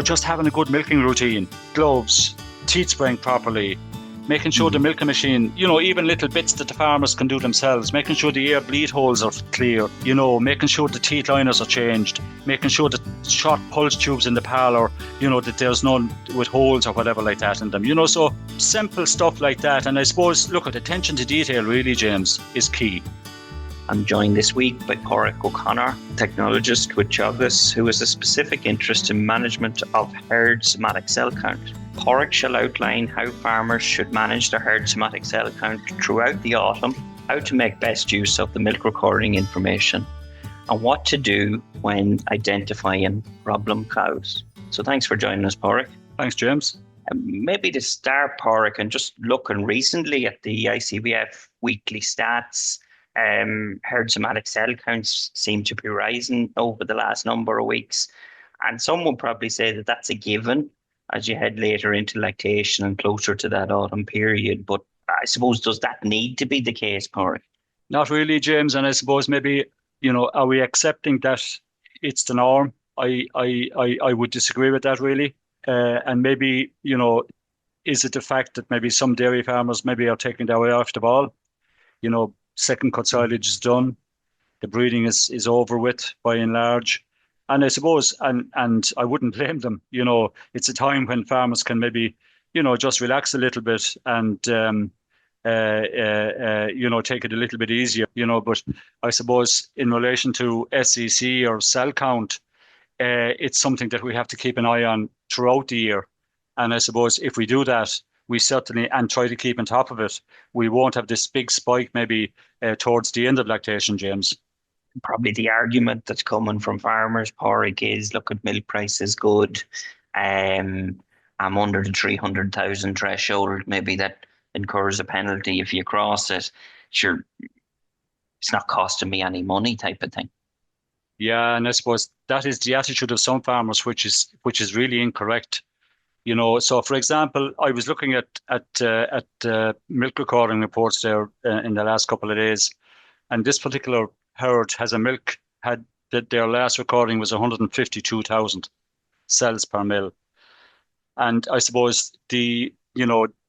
just having a good milking routine, gloves, teat spraying properly, making sure the milking machine, even little bits that the farmers can do themselves, making sure the air bleed holes are clear, making sure the teat liners are changed, making sure the short pulse tubes in the parlour, that there's none with holes or whatever like that in them, so simple stuff like that. And I suppose, look, at attention to detail really, James, is key. I'm joined this week by Padraig O'Connor, technologist with Teagasc, who has a specific interest in management of herd somatic cell count. Padraig shall outline how farmers should manage their herd somatic cell count throughout the autumn, how to make best use of the milk recording information, and what to do when identifying problem cows. So thanks for joining us, Padraig. Thanks, James. Maybe to start, Padraig, and just looking recently at the ICBF weekly stats, herd somatic cell counts seem to be rising over the last number of weeks. And some would probably say that that's a given as you head later into lactation and closer to that autumn period. But I suppose, does that need to be the case, Padraig? Not really, James. And I suppose maybe, are we accepting that it's the norm? I would disagree with that, really. And maybe, is it the fact that maybe some dairy farmers maybe are taking their way off the ball? Second cut silage is done. The breeding is over with by and large. And I suppose, and I wouldn't blame them, it's a time when farmers can maybe, just relax a little bit and, take it a little bit easier, but I suppose in relation to SCC or cell count, it's something that we have to keep an eye on throughout the year. And I suppose if we do that, we certainly, and try to keep on top of it, we won't have this big spike maybe towards the end of lactation, James. Probably the argument that's coming from farmers, Padraig, is look, at milk price is good. I'm under the 300,000 threshold. Maybe that incurs a penalty if you cross it. Sure, it's not costing me any money type of thing. Yeah, and I suppose that is the attitude of some farmers, which is really incorrect. So for example, I was looking at milk recording reports there in the last couple of days, and this particular herd had their last recording was 152,000 cells per mil, and I suppose the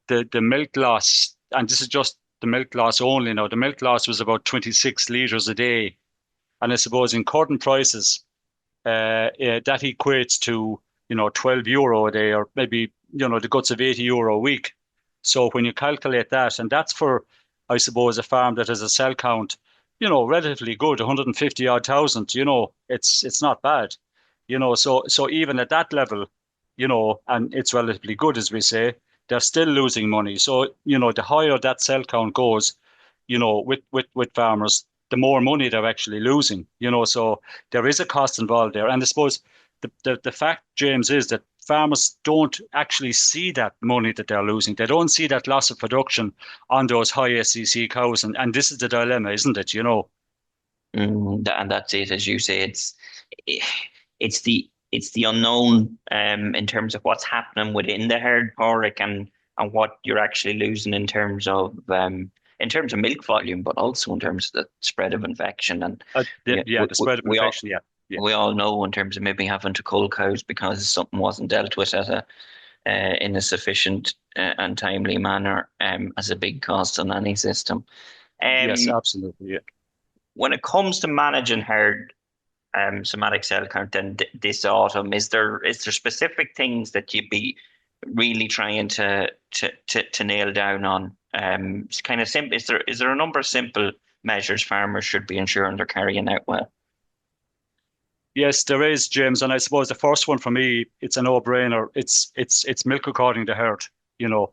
milk loss, and this is just the milk loss only now. The milk loss was about 26 litres a day, and I suppose in current prices, that equates to €12 a day, or maybe, the guts of €80 a week. So when you calculate that, and that's for, I suppose, a farm that has a cell count, relatively good, 150 odd thousand, it's not bad, so even at that level, and it's relatively good, as we say, they're still losing money. So, the higher that cell count goes, with farmers, the more money they're actually losing, so there is a cost involved there. And I suppose the fact, James, is that farmers don't actually see that money that they're losing. They don't see that loss of production on those high SCC cows. And this is the dilemma, isn't it? And that's it, as you say, it's the unknown in terms of what's happening within the herd, Padraig, and what you're actually losing in terms of milk volume, but also in terms of the spread of infection. And the spread of infection, yeah. Yeah. We all know in terms of maybe having to cull cows because something wasn't dealt with in a sufficient and timely manner as a big cost on any system. Yes, absolutely. Yeah. When it comes to managing herd somatic cell count, then this autumn, is there specific things that you'd be really trying to nail down on? It's kind of simple. Is there a number of simple measures farmers should be ensuring they're carrying out well? Yes, there is, James, and I suppose the first one for me, it's a no-brainer. It's milk recording the herd. You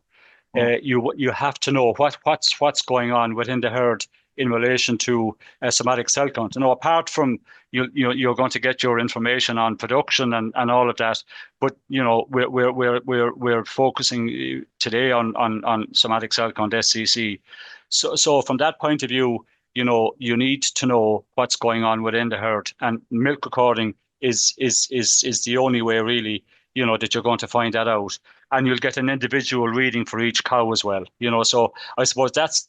have to know what's going on within the herd in relation to somatic cell count. Apart from you're going to get your information on production and all of that, but we're focusing today on somatic cell count, SCC. So from that point of view, you need to know what's going on within the herd, and milk recording is the only way really, that you're going to find that out. And you'll get an individual reading for each cow as well. So I suppose that's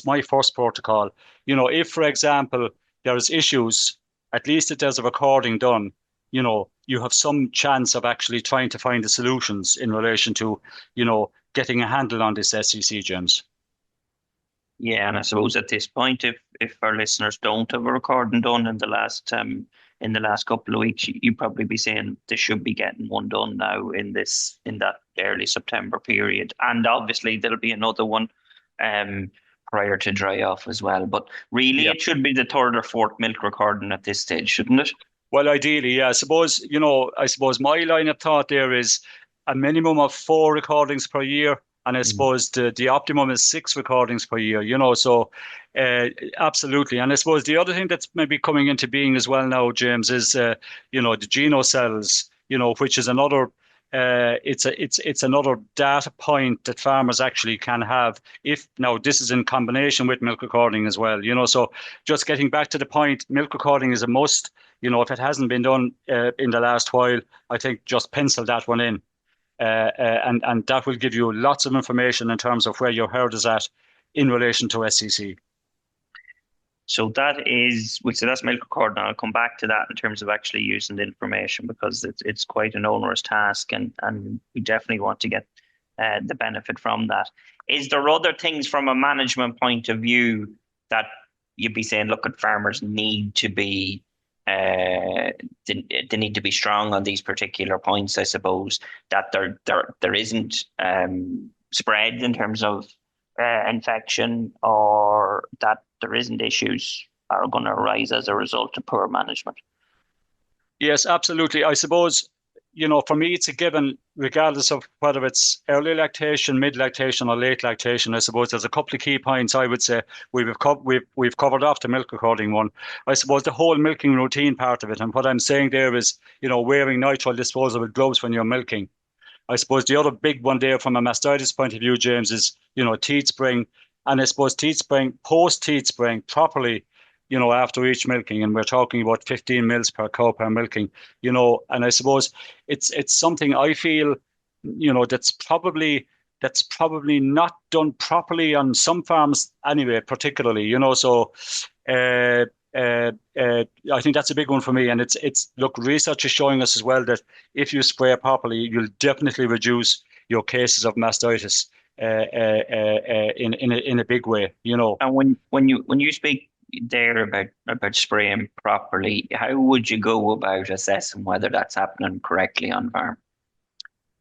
my first protocol. If, for example, there's issues, at least if there's a recording done, you you have some chance of actually trying to find the solutions in relation to, getting a handle on this SCC, James. Yeah, and I suppose at this point, if our listeners don't have a recording done in the last couple of weeks, you'd probably be saying they should be getting one done now in that early September period, and obviously there'll be another one prior to dry off as well. But really, Yeah. it should be the third or fourth milk recording at this stage, shouldn't it? Well, ideally, yeah. I suppose my line of thought there is a minimum of 4 recordings per year. And I suppose the optimum is 6 recordings per year, so absolutely. And I suppose the other thing that's maybe coming into being as well now, James, is, the genocells, which is another, it's another data point that farmers actually can have if now this is in combination with milk recording as well, so just getting back to the point, milk recording is a must. If it hasn't been done in the last while, I think just pencil that one in. And that will give you lots of information in terms of where your herd is at in relation to SCC. So that's milk recording. I'll come back to that in terms of actually using the information, because it's quite an onerous task, and we definitely want to get the benefit from that. Is there other things from a management point of view that you'd be saying, look, at farmers need to be they need to be strong on these particular points, I suppose, that there isn't spread in terms of infection, or that there isn't issues are going to arise as a result of poor management? Yes, absolutely. I suppose, for me, it's a given, regardless of whether it's early lactation, mid lactation, or late lactation. I suppose there's a couple of key points I would say we've covered off the milk recording one. I suppose the whole milking routine part of it, and what I'm saying there is, wearing nitrile disposable gloves when you're milking. I suppose the other big one there from a mastitis point of view, James, is, teat spraying. And I suppose post-teat spraying properly, after each milking, and we're talking about 15 mils per cow per milking, and I suppose it's something I feel, that's probably not done properly on some farms anyway, particularly, so I think that's a big one for me. And look, research is showing us as well that if you spray properly, you'll definitely reduce your cases of mastitis in a big way, And when you speak there about spraying properly, how would you go about assessing whether that's happening correctly on farm?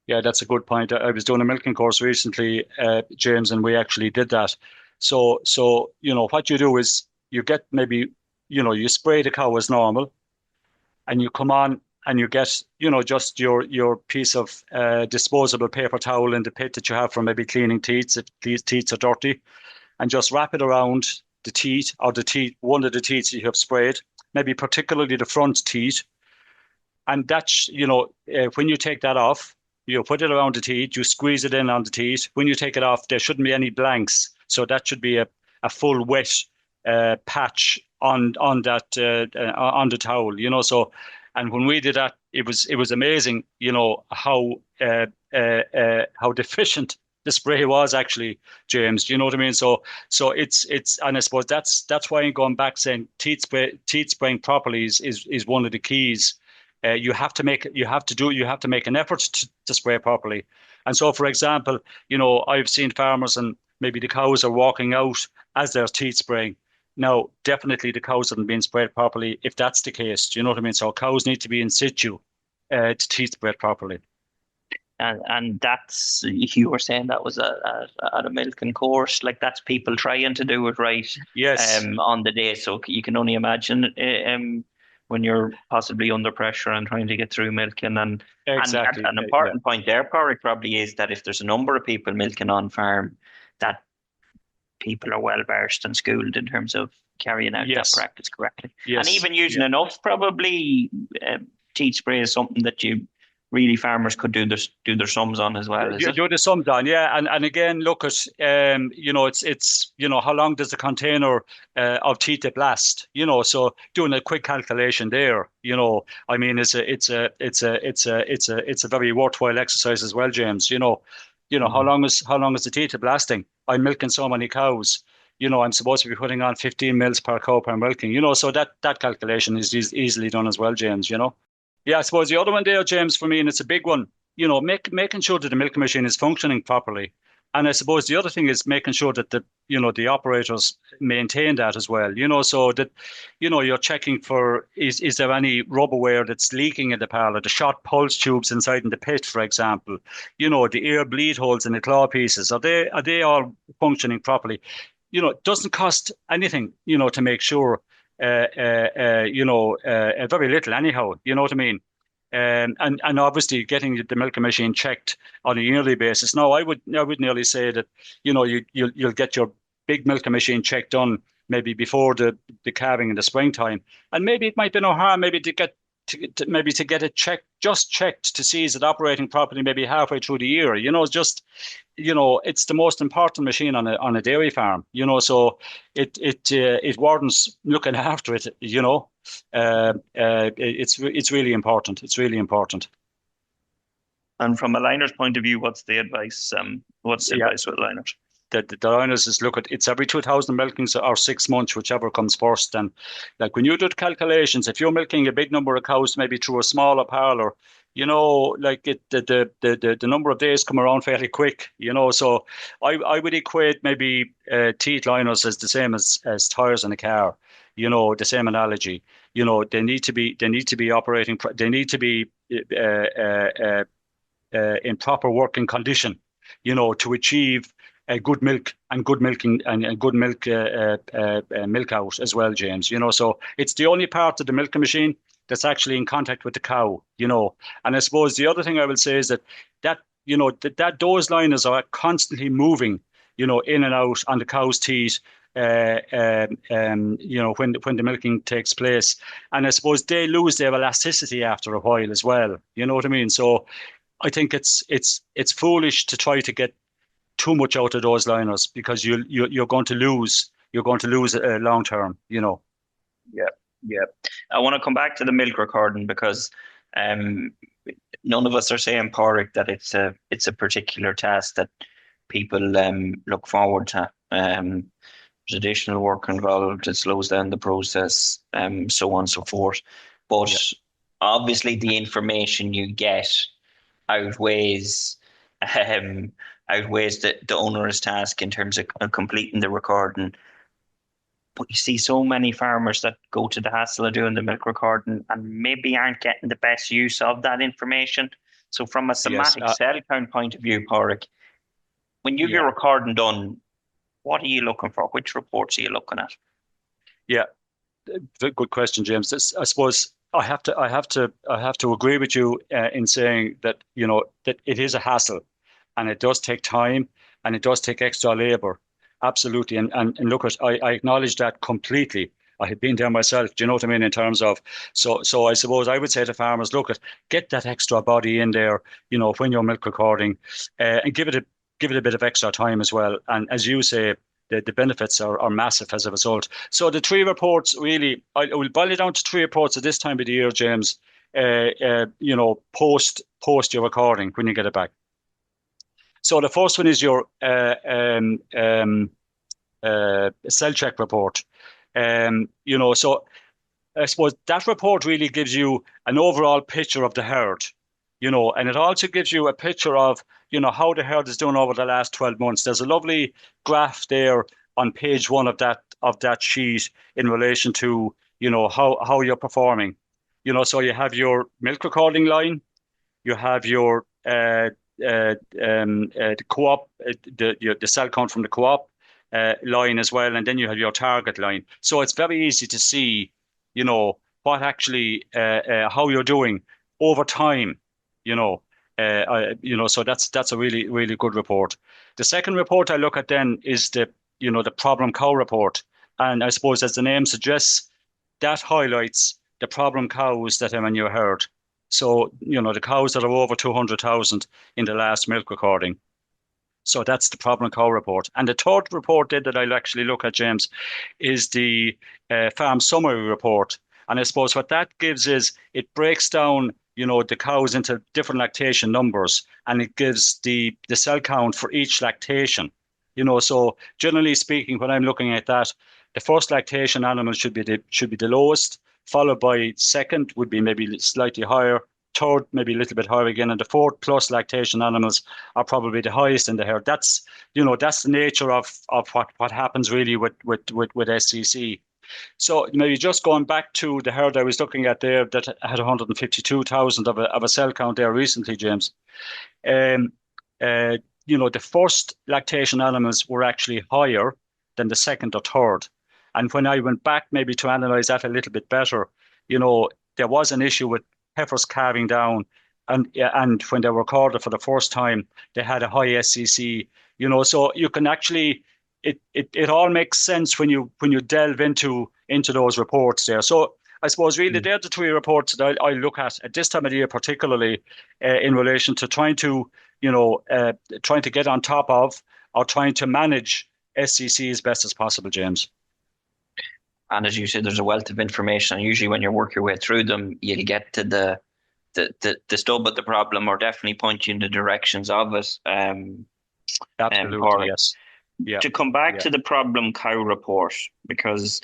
Yeah, that's a good point. I was doing a milking course recently, James, and we actually did that. So what you do is you get maybe, you spray the cow as normal, and you come on and you get, just your piece of disposable paper towel in the pit that you have for maybe cleaning teats if these teats are dirty, and just wrap it around the teat, or one of the teats you have sprayed, maybe particularly the front teat. And that's, when you take that off, you put it around the teat, you squeeze it in on the teat. When you take it off, there shouldn't be any blanks. So that should be a full wet patch on that on the towel, so. And when we did that, it was amazing, how deficient the spray was actually, James. You know what I mean? So it's and I suppose that's why I'm going back saying teat spraying properly is one of the keys. You have to make an effort to spray properly. And so, for example, I've seen farmers and maybe the cows are walking out as they're teat spraying. Now, definitely the cows haven't been sprayed properly if that's the case. Do you know what I mean? So cows need to be in situ to teat spray properly. And that's, you were saying that was at a milking course, like that's people trying to do it right. Yes. On the day. So you can only imagine when you're possibly under pressure and trying to get through milking. And exactly. An important point there, Padraig, probably is that if there's a number of people milking on farm, that people are well versed and schooled in terms of carrying out that practice correctly. Yes. And even using enough, probably teat spray is something that farmers could do their sums on as well. Do the sums on, yeah. And again, look at it's how long does the container of teat last? So doing a quick calculation there, I mean, it's a very worthwhile exercise as well, James. How long is the teat lasting? I'm milking so many cows. I'm supposed to be putting on 15 mils per cow per milking. So that calculation is easily done as well, James. Yeah, I suppose the other one there, James, for me, and it's a big one, making sure that the milking machine is functioning properly. And I suppose the other thing is making sure that the operators maintain that as well, so that, you're checking for, is there any rubberware that's leaking in the parlor, the shot pulse tubes inside in the pit, for example, the air bleed holes in the claw pieces, are they all functioning properly? It doesn't cost anything, to make sure, very little anyhow, you know what I mean? And obviously getting the milking machine checked on a yearly basis. Now, I would nearly say that, you'll get your big milking machine checked done maybe before the calving in the springtime, and maybe it might be no harm maybe to get it checked to see is it operating properly maybe halfway through the year. Just, it's the most important machine on a dairy farm. So it warrants looking after it. It's really important. It's really important. And from a liner's point of view, what's the advice? What's the Yeah. advice with liners? The liners is look at it's every 2,000 milkings or 6 months, whichever comes first. And like when you do the calculations, if you're milking a big number of cows, maybe through a smaller parlor, like the number of days come around fairly quick. So I would equate maybe teeth liners as the same as tires in a car. The same analogy. They need to be operating. They need to be in proper working condition, to achieve a good milk and good milking and a good milk out as well, James. So it's the only part of the milking machine that's actually in contact with the cow. And I suppose the other thing I will say is that those liners are constantly moving, in and out on the cow's teeth. When the milking takes place, and I suppose they lose their elasticity after a while as well. You know what I mean? So I think it's foolish to try to get too much out of those liners because you're going to lose long term. Yeah, yeah. I want to come back to the milk recording because um, none of us are saying, Padraig, that it's a particular task that people look forward to. There's additional work involved. It slows down the process, so on and so forth. But Yeah. obviously, the information you get outweighs um, outweighs the onerous task in terms of completing the recording. But you see so many farmers that go to the hassle of doing the milk recording and maybe aren't getting the best use of that information. So from a Yes. somatic cell count point of view, Padraig, when you have Yeah. your recording done, what are you looking for? Which reports are you looking at? Yeah. Good question, James. I suppose I have to agree with you in saying that that it is a hassle, and it does take time, and it does take extra labor. Absolutely, and look, I acknowledge that completely. I have been there myself. Do you know what I mean? In terms of so I suppose I would say to farmers, look get that extra body in there. When you're milk recording, and give it a bit of extra time as well. And as you say, the benefits are massive as a result. So the three reports really, I will boil it down to three reports at this time of the year, James. Post your recording when you get it back. So the first one is your cell check report. So I suppose that report really gives you an overall picture of the herd, and it also gives you a picture of, how the herd is doing over the last 12 months. There's a lovely graph there on page one of that sheet in relation to, how you're performing. So you have your milk recording line, you have your the co-op, the cell count from the co-op line as well, and then you have your target line. So it's very easy to see, what actually how you're doing over time. You know, so that's a really really good report. The second report I look at then is the problem cow report, and I suppose as the name suggests, that highlights the problem cows that are in your herd. So, the cows that are over 200,000 in the last milk recording. So that's the problem cow report. And the third report that I'll actually look at, James, is the farm summary report. And I suppose what that gives is it breaks down, the cows into different lactation numbers, and it gives the cell count for each lactation. So generally speaking, when I'm looking at that, the first lactation animal should be the lowest, followed by second would be maybe slightly higher, third maybe a little bit higher again, and the fourth plus lactation animals are probably the highest in the herd. That's that's the nature of what happens really with SCC. So maybe just going back to the herd I was looking at there that had 152,000 of a cell count there recently, James. Um, the first lactation animals were actually higher than the second or third. And when I went back maybe to analyze that a little bit better, there was an issue with heifers calving down. And when they were recorded for the first time, they had a high SCC, so you can actually, it all makes sense when you delve into those reports there. So I suppose really they're the three reports that I look at this time of the year, particularly in relation to trying to get on top of or trying to manage SCC as best as possible, James. And as you said, there's a wealth of information. And usually when you work your way through them, you'll get to the stub of the problem, or definitely point you in the directions of it. Absolutely, yes. Yeah. To come back to the problem cow report, because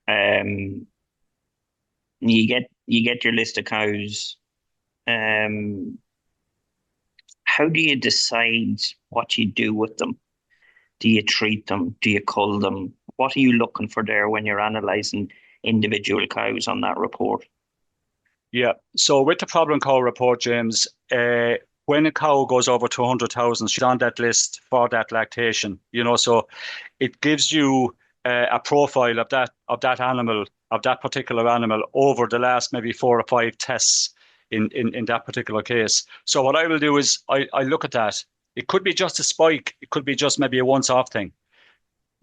you get your list of cows. How do you decide what you do with them? Do you treat them? Do you cull them? What are you looking for there when you're analysing individual cows on that report? Yeah. So with the problem cow report, James, when a cow goes over 200,000, she's on that list for that lactation. So it gives you a profile of that animal, of that particular animal over the last maybe 4 or 5 tests in that particular case. So what I will do is I look at that. It could be just a spike. It could be just maybe a once-off thing,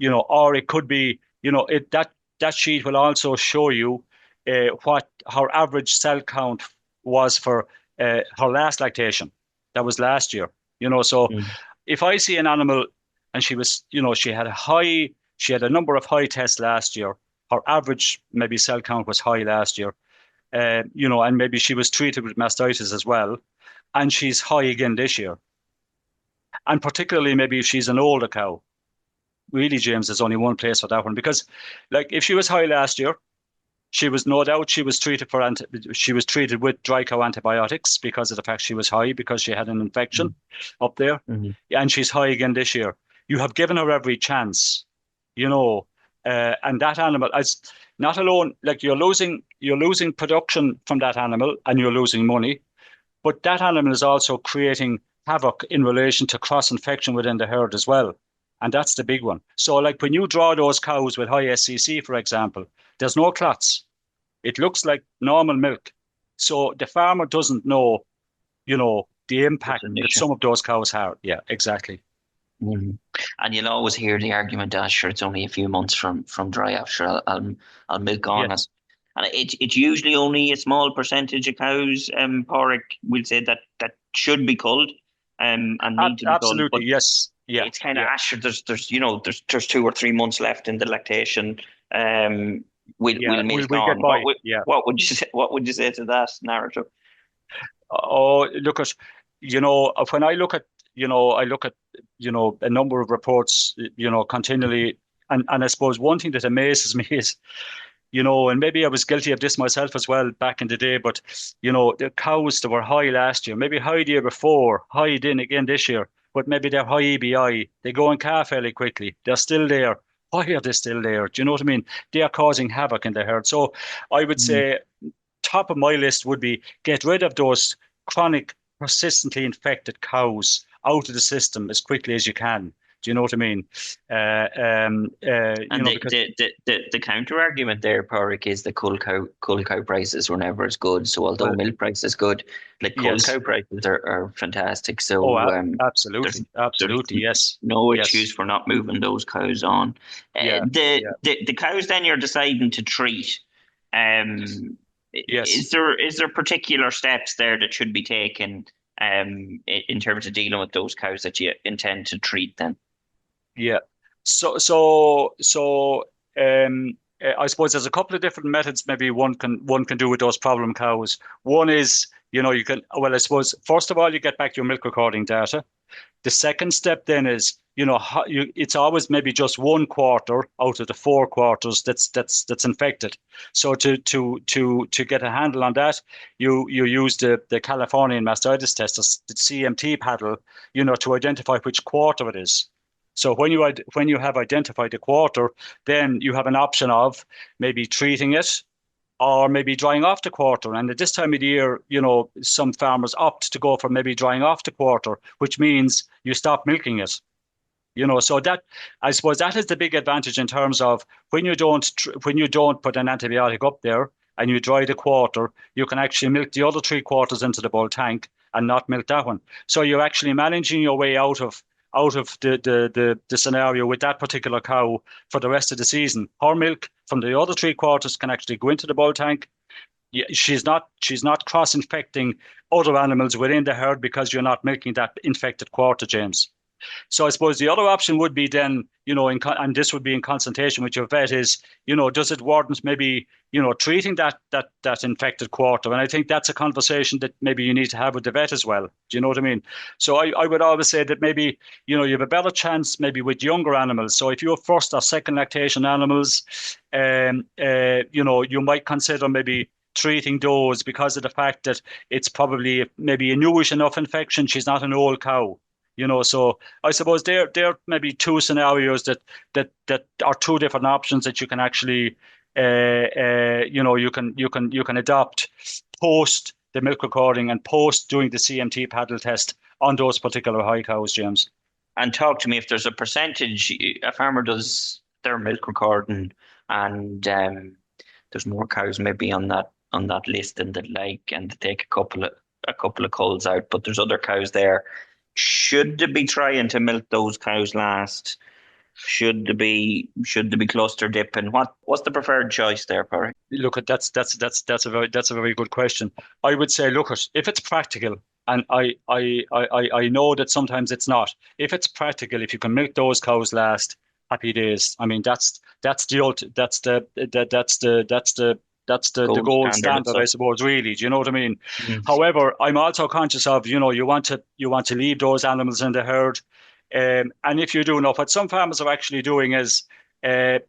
or it could be, that sheet will also show you what her average cell count was for her last lactation. That was last year, So if I see an animal and she was, she had a number of high tests last year. Her average maybe cell count was high last year, and maybe she was treated with mastitis as well, and she's high again this year. And particularly maybe if she's an older cow, really, James, there's only one place for that one, because like if she was high last year, she was no doubt she was treated with dry cow antibiotics because of the fact she was high, because she had an infection up there, and she's high again this year. You have given her every chance, and that animal, as not alone, like you're losing production from that animal and you're losing money, but that animal is also creating havoc in relation to cross-infection within the herd as well. And that's the big one. So like when you draw those cows with high SCC, for example, there's no clots. It looks like normal milk. So the farmer doesn't know, the impact that some of those cows have. Yeah, exactly. And you'll always hear the argument, sure, it's only a few months from dry out, sure, I'll milk on it. And it's usually only a small percentage of cows, Padraig, will say that should be culled and need to be absolutely, culled. Yes. Yeah. It's kind of sure, there's 2 or 3 months left in the lactation. We'll milk on. What would you say to that narrative? Oh, look at, when I look at, a number of reports, continually, and I suppose one thing that amazes me is, and maybe I was guilty of this myself as well back in the day, but, the cows that were high last year, maybe high the year before, high again this year, but maybe they're high EBI, they go in calf fairly quickly, they're still there. Why are they still there? Do you know what I mean? They are causing havoc in the herd. So I would say top of my list would be get rid of those chronic, persistently infected cows out of the system as quickly as you can. Do you know what I mean? The counter argument there, Padraig, is the cull cow prices were never as good. So although milk price is good, like cull cow prices are fantastic. So absolutely, yes. No issues for not moving those cows on. The cows then you're deciding to treat. Is there particular steps there that should be taken in terms of dealing with those cows that you intend to treat then? Yeah. So I suppose there's a couple of different methods maybe one can do with those problem cows. One is, you can, well, I suppose, first of all, you get back your milk recording data. The second step then is, it's always maybe just 1/4 out of the 4 quarters that's infected. So to get a handle on that, you use the Californian mastitis test, the CMT paddle, to identify which quarter it is. So when you have identified the quarter, then you have an option of maybe treating it or maybe drying off the quarter. And at this time of the year, some farmers opt to go for maybe drying off the quarter, which means you stop milking it. So that, I suppose, that is the big advantage in terms of when you don't put an antibiotic up there and you dry the quarter, you can actually milk the other 3/4 into the bull tank and not milk that one. So you're actually managing your way out of the scenario with that particular cow for the rest of the season. Her milk from the other 3/4 can actually go into the bull tank. She's not cross-infecting other animals within the herd because you're not milking that infected quarter, James. So I suppose the other option would be then, and this would be in consultation with your vet, is, does it warrant maybe, treating that infected quarter? And I think that's a conversation that maybe you need to have with the vet as well. Do you know what I mean? So I would always say that maybe, you have a better chance maybe with younger animals. So if you're first or second lactation animals, you might consider maybe treating those because of the fact that it's probably maybe a newish enough infection. She's not an old cow. So I suppose there maybe two scenarios that are two different options that you can actually, you can adopt post the milk recording and post doing the CMT paddle test on those particular high cows, James. And talk to me if there's a percentage a farmer does their milk recording and there's more cows maybe on that list than they'd like, and they take a couple of culls out, but there's other cows there. Should they be trying to milk those cows last? Should they be cluster dipping? What's the preferred choice there, Padraig? Look, that's a very good question. I would say, look, if it's practical, and I know that sometimes it's not. If it's practical, if you can milk those cows last, happy days. I mean, that's the gold standard, I suppose, really. Do you know what I mean? Mm. However, I'm also conscious of, you want to leave those animals in the herd. And if you do know, what some farmers are actually doing is, when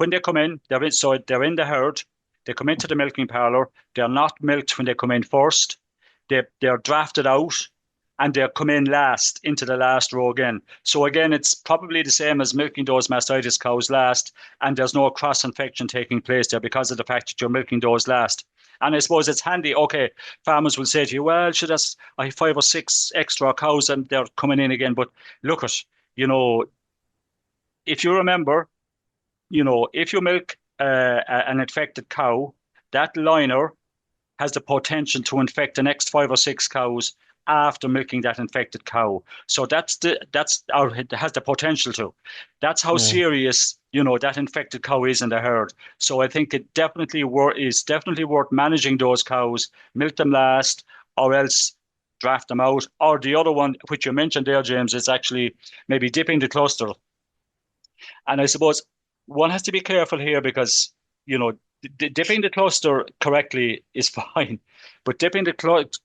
they come in, they're in the herd, they come into the milking parlour, they're not milked when they come in first, they're drafted out, and they'll come in last into the last row again. So again, it's probably the same as milking those mastitis cows last, and there's no cross-infection taking place there because of the fact that you're milking those last. And I suppose it's handy. Okay, farmers will say to you, well, I have 5 or 6 extra cows and they're coming in again. But look at, if you remember, if you milk an infected cow, that liner has the potential to infect the next 5 or 6 cows after milking that infected cow. So it has the potential to. That's how serious, that infected cow is in the herd. So I think it is definitely worth managing those cows, milk them last, or else draft them out. Or the other one, which you mentioned there, James, is actually maybe dipping the cluster. And I suppose one has to be careful here because, dipping the cluster correctly is fine, but dipping the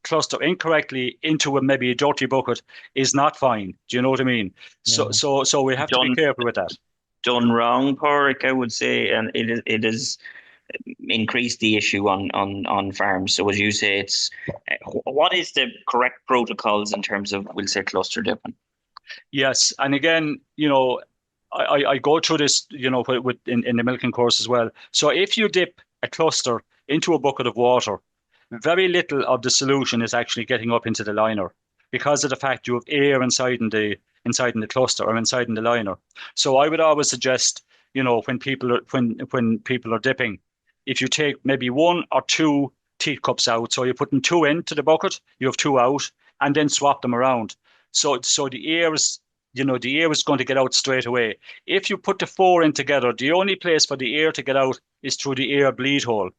cluster incorrectly into maybe a dirty bucket is not fine. Do you know what I mean? Yeah. So we have to be careful with that. Done wrong, Padraig, I would say, and it is increased the issue on farms. So as you say, it's what is the correct protocols in terms of, we'll say, cluster dipping? Yes, and again, I go through this, in the milking course as well. So if you dip a cluster into a bucket of water, very little of the solution is actually getting up into the liner because of the fact you have air inside in the cluster or inside in the liner. So I would always suggest, when people are dipping, if you take maybe 1 or 2 teacups out, so you're putting 2 into the bucket, you have 2 out, and then swap them around. So the air is going to get out straight away. If you put the 4 in together, the only place for the air to get out is through the air bleed hole.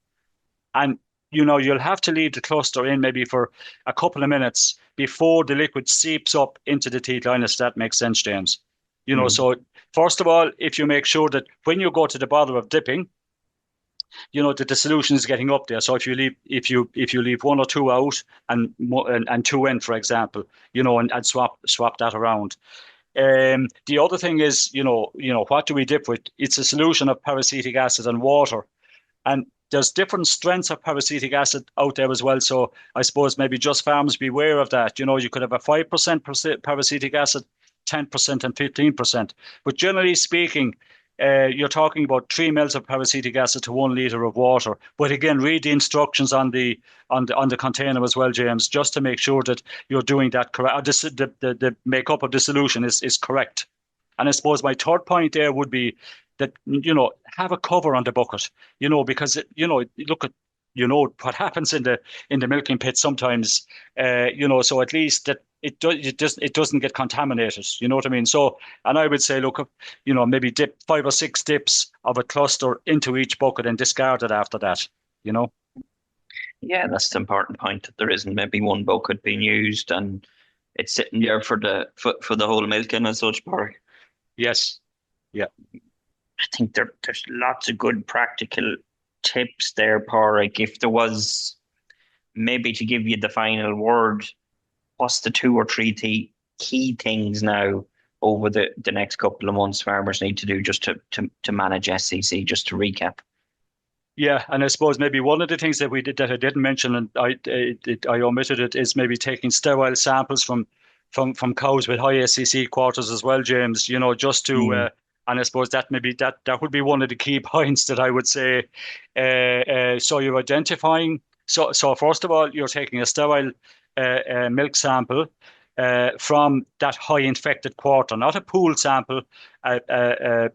And, you'll have to leave the cluster in maybe for a couple of minutes before the liquid seeps up into the teat liners. That makes sense, James. So first of all, if you make sure that when you go to the bother of dipping, that the solution is getting up there. So if you leave one or two out and two in, for example, and swap that around. The other thing is, what do we dip with? It's a solution of peracetic acid and water. And there's different strengths of peracetic acid out there as well. So I suppose maybe just farmers beware of that. You could have a 5% peracetic acid, 10% and 15%. But generally speaking, you're talking about 3 mL of peracetic acid to 1 liter of water. But again, read the instructions on the container as well, James, just to make sure that you're doing that correct. The makeup of the solution is correct. And I suppose my third point there would be that, have a cover on the bucket, because, look at, what happens in the milking pit sometimes, so at least that it doesn't get contaminated. You know what I mean? So, and I would say, look, maybe dip 5 or 6 dips of a cluster into each bucket and discard it after that, Yeah, that's the important point, that there isn't maybe one bucket being used and it's sitting there for the whole milking and such, Padraig. Yes. Yeah. I think there's lots of good practical tips there, Padraig. If there was maybe to give you the final word, what's the 2 or 3 key things now over the next couple of months farmers need to do just to manage SCC, just to recap? Yeah, and I suppose maybe one of the things that we did that I didn't mention, and I omitted it, is maybe taking sterile samples from cows with high SCC quarters as well, James. Just to and I suppose that maybe that would be one of the key points that I would say. So you're identifying. So first of all, you're taking a sterile milk sample from that high infected quarter, not a pool sample, a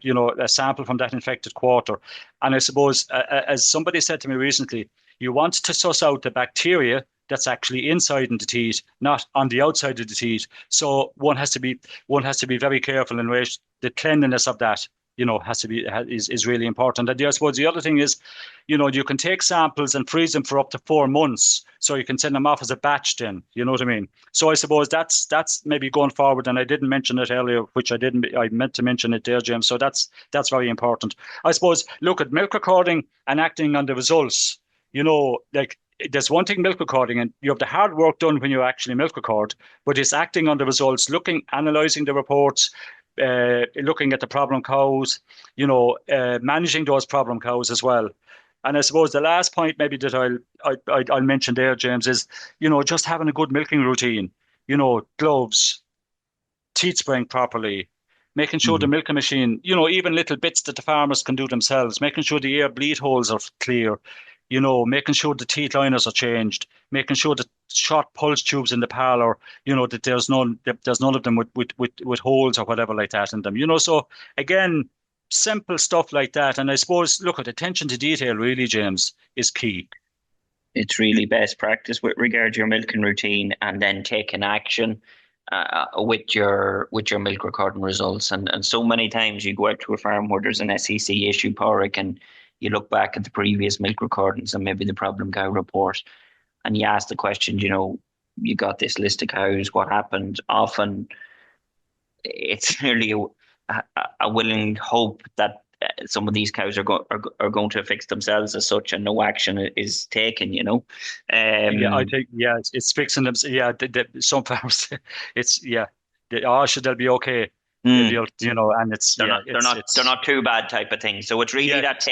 sample from that infected quarter. And I suppose, as somebody said to me recently, you want to suss out the bacteria that's actually inside in the teat, not on the outside of the teat. So one has to be very careful in relation. The cleanliness of that, is really important. And I suppose the other thing is, you can take samples and freeze them for up to 4 months, so you can send them off as a batch. Then, you know what I mean. So I suppose that's maybe going forward. And I didn't mention it earlier, which I meant to mention it there, James. So that's very important. I suppose look at milk recording and acting on the results. Like, there's one thing, milk recording, and you have the hard work done when you actually milk record, but it's acting on the results, analysing the reports, looking at the problem cows, managing those problem cows as well. And I suppose the last point maybe that I'll mention there, James, is, just having a good milking routine, gloves, teat spraying properly, making sure the milking machine, even little bits that the farmers can do themselves, making sure the air bleed holes are clear, making sure the teat liners are changed, making sure that short pulse tubes in the parlour, that there's none of them with holes or whatever like that in them. So again, simple stuff like that. And I suppose, look, at attention to detail really, James, is key. It's really best practice with regard to your milking routine, and then taking action with your milk recording results. And so many times you go out to a farm where there's an SCC issue, Padraig, and you look back at the previous milk recordings and maybe the problem cow report, and you ask the question, you got this list of cows, what happened? Often it's nearly a willing hope that some of these cows are going to fix themselves as such, and no action is taken. I think it's fixing them. Yeah, some farmers, it's they'll be okay. And it's they're not too bad type of thing. So it's really that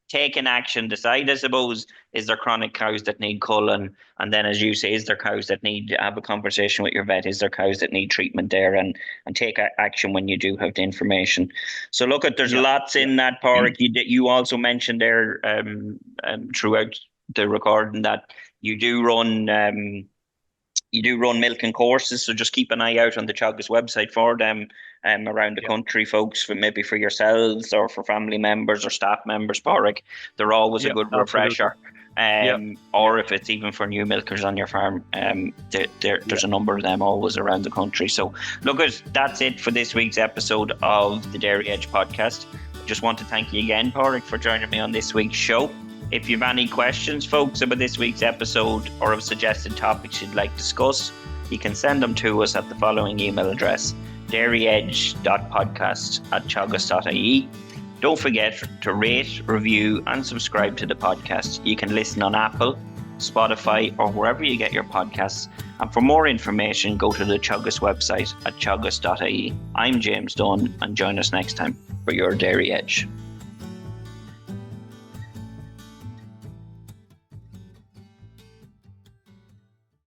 taking action, decide, I suppose, is there chronic cows that need culling? And then, as you say, is there cows that need to have a conversation with your vet? Is there cows that need treatment there? And take action when you do have the information. So look, there's lots in that, Padraig. You also mentioned there throughout the recording that you do run milking courses, so just keep an eye out on the Teagasc website for them around the country, folks, maybe for yourselves or for family members or staff members, Padraig. They're always a good refresher. Or if it's even for new milkers on your farm, there's a number of them always around the country. So look, that's it for this week's episode of the Dairy Edge podcast. I just want to thank you again, Padraig, for joining me on this week's show. If you have any questions, folks, about this week's episode or of suggested topics you'd like to discuss, you can send them to us at the following email address: dairyedge.podcast@teagasc.ie. Don't forget to rate, review, and subscribe to the podcast. You can listen on Apple, Spotify, or wherever you get your podcasts. And for more information, go to the Teagasc website at teagasc.ie. I'm James Dunne, and join us next time for your Dairy Edge.